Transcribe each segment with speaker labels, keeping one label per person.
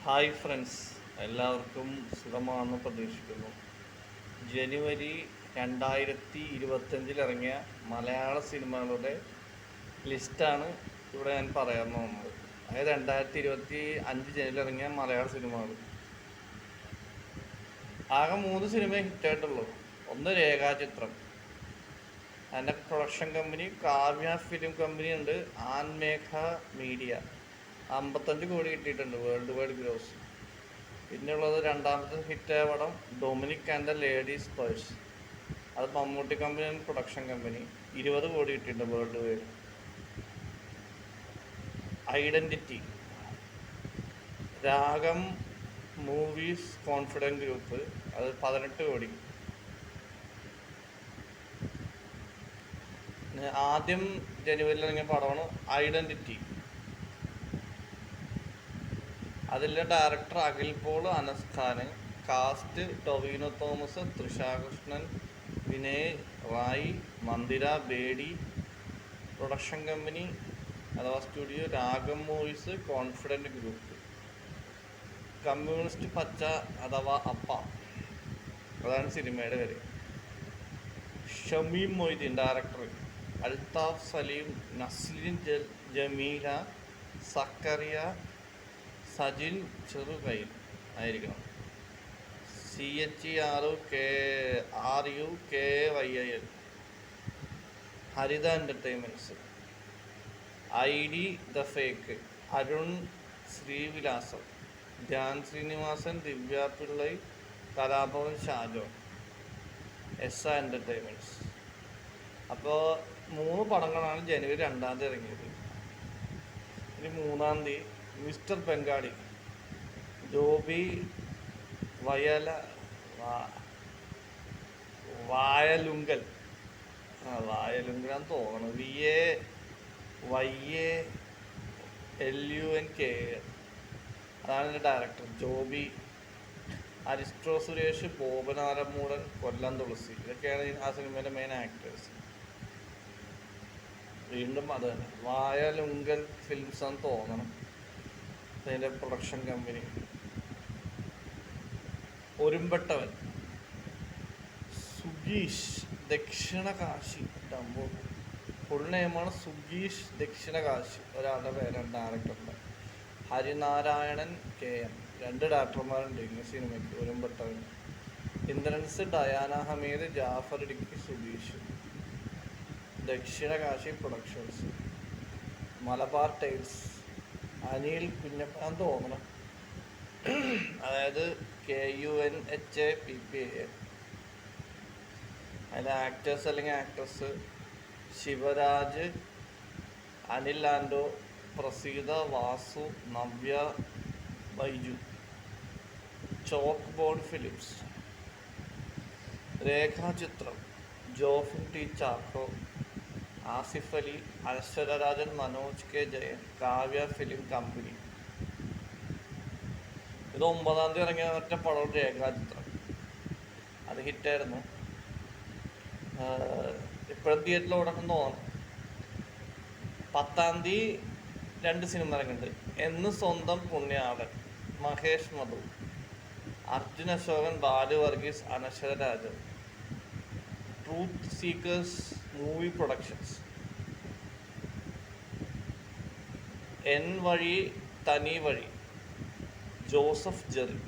Speaker 1: Hi friends, എല്ലാവർക്കും സുഖമാണെന്ന് പ്രതീക്ഷിക്കുന്നു. ജനുവരി 2025 ഇറങ്ങിയ മലയാള സിനിമകളുടെ ലിസ്റ്റാണ് ഇവിടെ ഞാൻ പറയാൻ പോകുന്നത്. അതായത് 2025 ജനുവരി ഇറങ്ങിയ മലയാള സിനിമകൾ. ആകെ 3 സിനിമ ഹിറ്റായിട്ടുള്ളൂ. ഒന്ന് രേഖാചിത്രം, അതിൻ്റെ production company Kavya film company ഉണ്ട്. ആൻമേഘ മീഡിയ 55 കോടി കിട്ടിയിട്ടുണ്ട് വേൾഡ് വൈഡ് ഗ്രോസ്. പിന്നെയുള്ളത് രണ്ടാമത്തെ ഹിറ്റായ പടം Dominic and the ladies purse. അത് മമ്മൂട്ടി കമ്പനിയാണ് പ്രൊഡക്ഷൻ കമ്പനി. 20 കോടി കിട്ടിയിട്ടുണ്ട് world wide. Identity Ragam movies confident group, അത് 18 കോടി. ആദ്യം ജനുവരിയിൽ ഇറങ്ങിയ പടമാണ് ഐഡൻറ്റിറ്റി. അതിലെ director Akhil Paul, Anas Khan. Cast Tovino Thomas, Trisha Krishnan, Vinay Rai, Mandira Bedi. Production company അഥവാ studio Ragam movies confident group. Communist Pacha Adhava Appa, അതാണ് സിനിമയുടെ പേര്. ഷമീം മൊയ്തീൻ ഡയറക്ടർ. അൽതാഫ് സലീം, നസ്ലിൻ ജമീല, സക്കറിയ, സജിൻ ചെറുകൈൽ ആയിരിക്കണം. CHERUKRUKYIL. Haritha entertainments. ID the fake, Arun Srivilasam, Dhyan Sreenivasan, Divya Pillai, Kalabhavan Shajo. SR entertainments. അപ്പോൾ 3 പടങ്ങളാണ് ജനുവരി 2 ഇറങ്ങിയത്. ഇനി 3 മിസ്റ്റർ ബംഗാളി, ജോബി വായലുങ്കൽ വായലുങ്കലാന്ന് തോന്നുന്നു. VAYALUNK. അതാണ് എൻ്റെ ഡയറക്ടർ. ജോബി, അരിസ്ട്രോ സുരേഷ്, ബോബനാരമൂടൻ, കൊല്ലം തുളസി. ഇതൊക്കെയാണ് ആ സിനിമയിലെ മെയിൻ ആക്ടേഴ്സ്. വീണ്ടും അത് തന്നെ വായലുങ്കൽ ഫിലിംസ് ആണെന്ന് തോന്നണം അതിൻ്റെ പ്രൊഡക്ഷൻ കമ്പനി. ഒരുമ്പെട്ടവൻ, സുഗീഷ് ദക്ഷിണകാശി. ഫുൾ നെയിമാണ് സുഗീഷ് ദക്ഷിണകാശി, ഒരാളുടെ പേരാണ് ഡയറക്ടറുടെ. ഹരിനാരായണൻ KM. 2 ഡയറക്ടർമാരുണ്ട് ഇങ്ങനെ സിനിമയ്ക്ക്. ഒരുമ്പെട്ടവൻ. ഇന്ദ്രൻസ് ഡയാന ഹമീദ്, ജാഫർ ഇടുക്കി, സുഗീഷ്. ദക്ഷിണകാശി പ്രൊഡക്ഷൻസ്. മലബാർ ടൈൽസ്, അനിൽ കുഞ്ഞപ്പൻ തോന്നണം. അതായത് KUNHAPPA. അതിലെ ആക്ടേഴ്സ് അല്ലെങ്കിൽ actress Shivaraj, Anil Ando, Praseetha, Vasu, Navya, Baiju. Chalk board films. Rekhachithram Jofin T Chacko, Asif Ali, Anaswara Rajan, Manoj K Jayan, Kavya film company. ഇത് 9 ഇറങ്ങിയ മറ്റേ പടം രേഖാചിത്രം. അത് ഹിറ്റായിരുന്നു. ഇപ്പോഴും തിയേറ്ററിൽ ഓടണമെന്ന് തോന്നണം. 10 2 സിനിമ ഇറങ്ങുന്നുണ്ട്. Ennu Swantham Punyalan, Mahesh Madhu, Arjun Ashokan, Balu Varghese, Anaswara Rajan. Truth seekers movie productions. N വഴി തനി വഴി, ജോസഫ് ജെറി.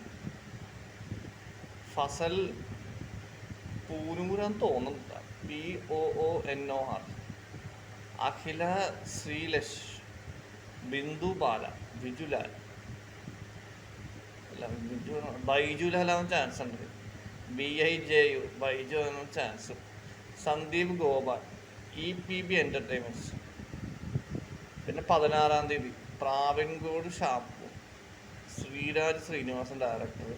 Speaker 1: ഫസൽ പൂനൂരാന്ന് തോന്നുന്നുണ്ട്. POONOR. അഖില ശ്രീലഷ്, ബിന്ദു ബാല, ബിജുലാൽ. അല്ല ബൈജുലാലാവാൻ ചാൻസ് ഉണ്ട്. BIJU ബൈജു ആവാൻ chance. Sandeep Gopal, EPB entertainments. പിന്നെ 16 Pravinkoodu Shappu, Sreeraj Srinivasan director.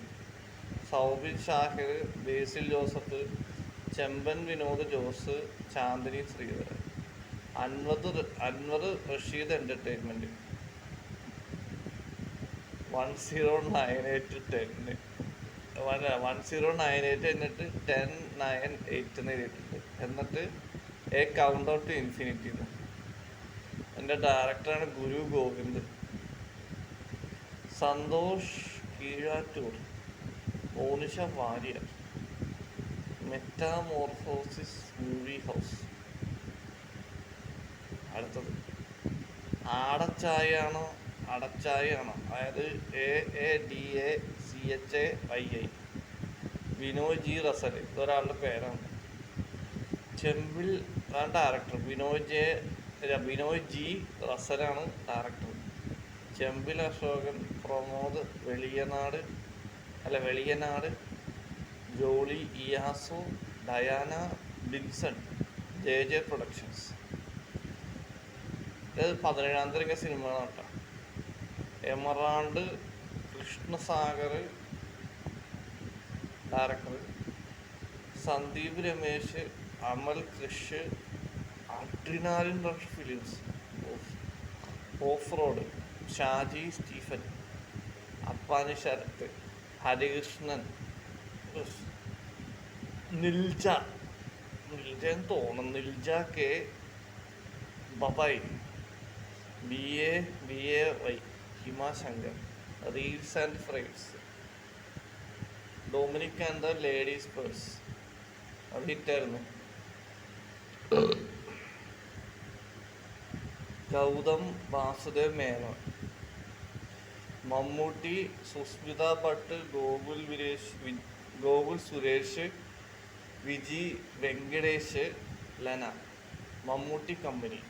Speaker 1: Soubin Shahir, Basil Joseph, Chemban Vinod Jose, Chandini Sreedharan. Anwar Rasheed entertainment. 109810 1098 എന്നിട്ട് 1098 എന്ന് എഴുതിയിട്ടുണ്ട്. എന്നിട്ട് a count out to infinity. എൻ്റെ ഡയറക്ടറാണ് Guru Govind. Santhosh Keezhattoor, Monisha Warrier, metamorphosis movie house. അടുത്തത് ആടച്ചായാണോ അടച്ചായാണോ, അതായത് AADACHAII, ബിനോയ് ജി റസൽ, ഇതൊരാളുടെ പേരാണ്. ചെമ്പിൽ ഡയറക്ടർ ബിനോയ് ജി റസലാണ് director. Chembil Ashokan, Pramod Veliyanad, Jolly Iyasu, Diana Binson, JJ productions. ഇത് 17-ാം തീയതി ഇറങ്ങിയ സിനിമകളാണ് കേട്ടോ. Emerald Krishnasagar director, Sandeep Ramesh, Amal Krish, adrenaline rush films, off road, Shaji Stephen, Appani Sarath, Harikrishnan, നിൽജയെന്ന് തോന്നുന്നു, Nilja K Babay, BAY Himashankar, reels and frames, Dominic and the ladies purse, അത് ഹിറ്റായിരുന്നു. ഗൗതം വാസുദേവ് മേനോൻ, മമ്മൂട്ടി, സുസ്മിത ഭട്ട്, ഗോകുൽ സുരേഷ്, വിജി വെങ്കടേഷ്, ലന. മമ്മൂട്ടി കമ്പനി.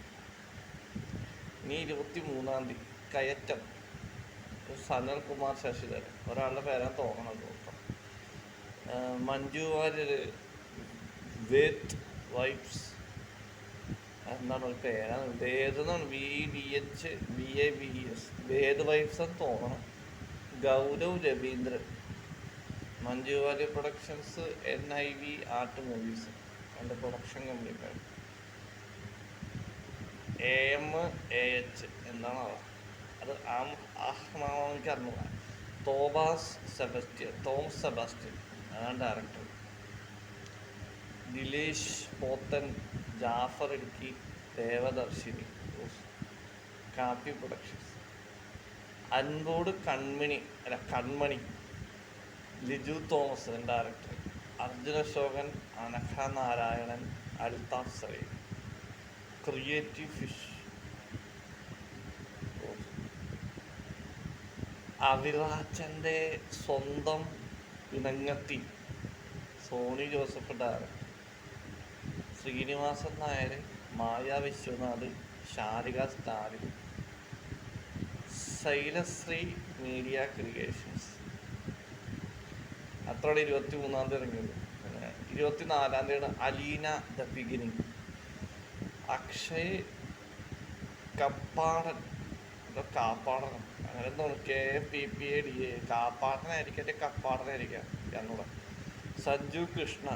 Speaker 1: ഇനി 23-ാം തീയതി കയറ്റം, സനൽകുമാർ ശശിധരൻ, ഒരാളുടെ പേരാണ് തോന്നണത് നോക്കാം. മഞ്ജു വാര്യർ, വേദ് വൈബ്സ്, എന്താണ് ഒരു പേരാണ്, വേദ് എന്നാണ്, VABES, വേദ് വൈബ്സ് എന്ന് തോന്നണം. Gaurav Raveendran, Manju Warrier productions, NIV art movies, എൻ്റെ പ്രൊഡക്ഷൻ കമ്പനിക്കാർ. AMAH എന്താണോ അത്, എനിക്ക് അറിഞ്ഞൂടാ. തോമസ് സെബാസ്റ്റ്യൻ അതാണ് director. Dileesh Pothan, Jaffer Idukki, Devadarshini, Kappi productions. Anpodu Kanmani, Liju Thomas director. Arjun Ashokan, Anagha Narayanan, Althaf Saleem. Creative fish. അവിറാച്ചൻ്റെ Swantham Inangathi, Sony Joseph director. Srinivasan Nair, Maya Viswanath, Sharika Stalin. Shailasree media creations. അത്രയാണ് 23-ാം തീയതി ഇറങ്ങിയത്. 24-ാം തീയതി അലീന ദ ബിഗിനിങ്. അക്ഷയ് കാപ്പാടൻ അങ്ങനെ തോന്നുന്നു, KPPADA, കാപ്പാടനായിരിക്കട്ടെ കപ്പാടനായിരിക്കാം എന്നൂടെ. സഞ്ജു കൃഷ്ണ,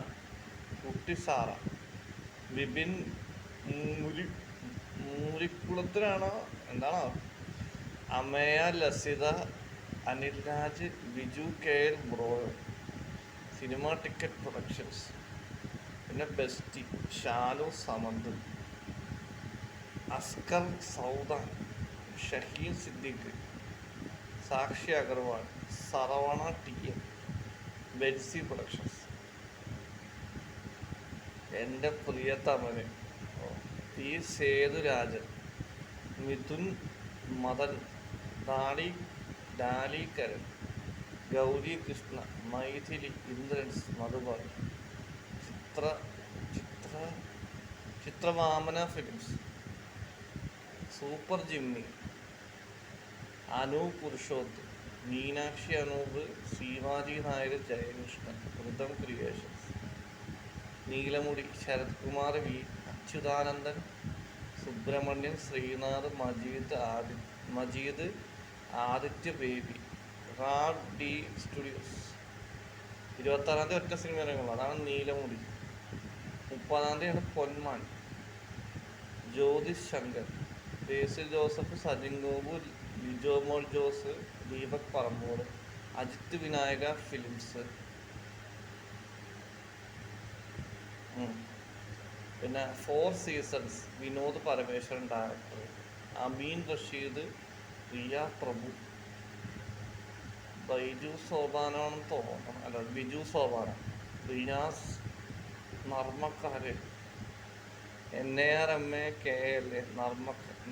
Speaker 1: കുട്ടി സാറ, വിപിൻ മൂരിക്കുളത്തിലാണോ എന്താണോ, അമയ ലസിത, അനിൽ രാജ്, ബിജു KL ബ്രോയോ. Cinema ticket productions. പിന്നെ bestie, Shalu Samanth, Askar Saudan, Shaheen Siddique, Sakshi Agarwal, Saravana TM, Benzy productions. എൻ്റെ Priya Thaman, P Sethurajan, Mithun Madan, Dalikkaran, Gauri Krishna, Mythili, Indrans, Madhubal, Chithravamana films, super Jimmy, Anoop Purushoth, Meenakshi Anoop, Sreevaji Nair, Jayakrishnan, Ritham creations. Neelamudi, Sarath Kumar V, Achuthanandan, Subramanian, Sreenath, Majeed, Aditya baby, rad D studios. 26-ാം തീയതി ഒറ്റ സിനിമ ഇറങ്ങുള്ളൂ, അതാണ് നീലമുടി. 30-ാം തീയതിയാണ് Ponman, Jyothish Shankar, Basil Joseph, Sajin Gopu, Lijomol Jose, Deepak Parambol, Ajith Vinayaka films. പിന്നെ 4 സീസൺസ്, വിനോദ് പരമേശ്വരൻ ഡയറക്ടർ. അമീൻ റഷീദ്, റിയ പ്രഭു. ബൈജു സോപാനാണെന്ന് തോന്നണം, അല്ല ബിജു സോപാന, റിയാസ് നർമ്മക്കാര്, NARMAKL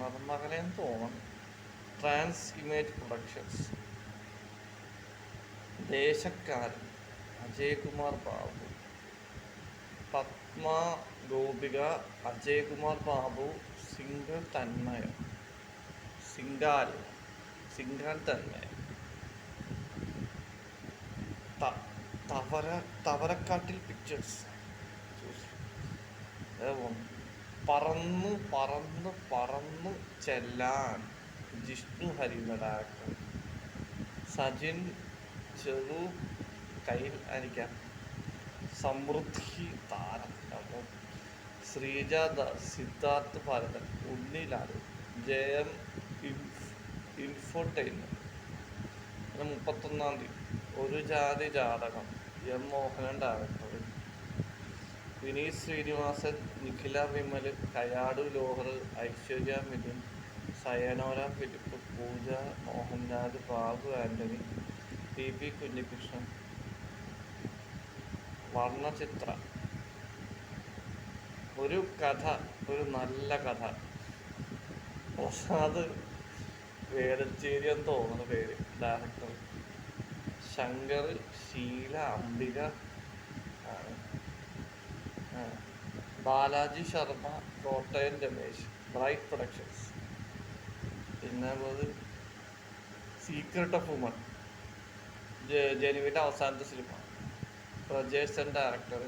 Speaker 1: നർമ്മകലെന്ന് തോന്നണം, trans image productions, Deshakkaran Ajaykumar Babu, Padma Gopika, Ajaykumar Babu, single Thanmayam, Singal Thanmayam, Thavarakkattil pictures, Parannu Parannu പറന്നു ചെല്ലാൻ ജിഷ്ണു ഹരിയുടെ ഡയറക്ടർ, സജിൻ ചെറു കയ്യിൽ അരിക്കാം, സമൃദ്ധി താരം, ശ്രീജ ദാസ്, സിദ്ധാർത്ഥ് ഭരതൻ, ഉണ്ണിലാൽ, ജയം ഇൻഫോർടൈൻമെന്റ്. 31 ഒരു Jaathi Jathakam, M Mohanan director, Vineeth Sreenivasan, Nikhila Vimal, Kayadu Lohar, Aishwarya Mithun, Sayanora Philip, Pooja Mohanlal, Babu Antony, PP Kunhikrishnan. Varnachithra, Oru Katha, ഒരു നല്ല കഥ, പ്രസാദ് വേടച്ചേരി എന്ന് തോന്നുന്ന പേര്, director, Shankar, Sheela, Ambika, Balaji Sharma, Kottayam Ramesh, bright productions. പിന്നെ സീക്രട്ട് ഓഫ് വുമൺ, ജനുവിൻ്റെ അവസാനത്തെ cinema, Prajeshan director,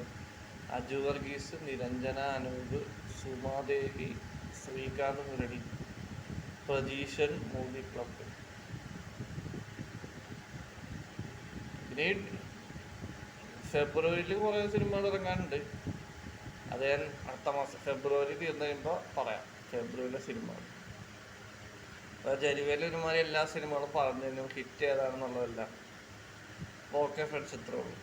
Speaker 1: Aju Varghese, Niranjana Anoop, Sumadevi, Sreekanth Murali, Prajeeshan movie club. പിന്നെ ഫെബ്രുവരിയിൽ കുറേ സിനിമകൾ ഇറങ്ങാനുണ്ട്, അത് ഞാൻ അടുത്ത മാസം ഫെബ്രുവരി തീർന്നു കഴിയുമ്പോൾ പറയാം ഫെബ്രുവരിയിലെ സിനിമകൾ. ജനുവരിയിൽ ഒരുമാതിരി എല്ലാ സിനിമകളും പറഞ്ഞു ഹിറ്റ് ഏതാണെന്നുള്ളതല്ല. ഓക്കെ ഫ്രണ്ട്സ്, ഇത്രേ ഉള്ളൂ.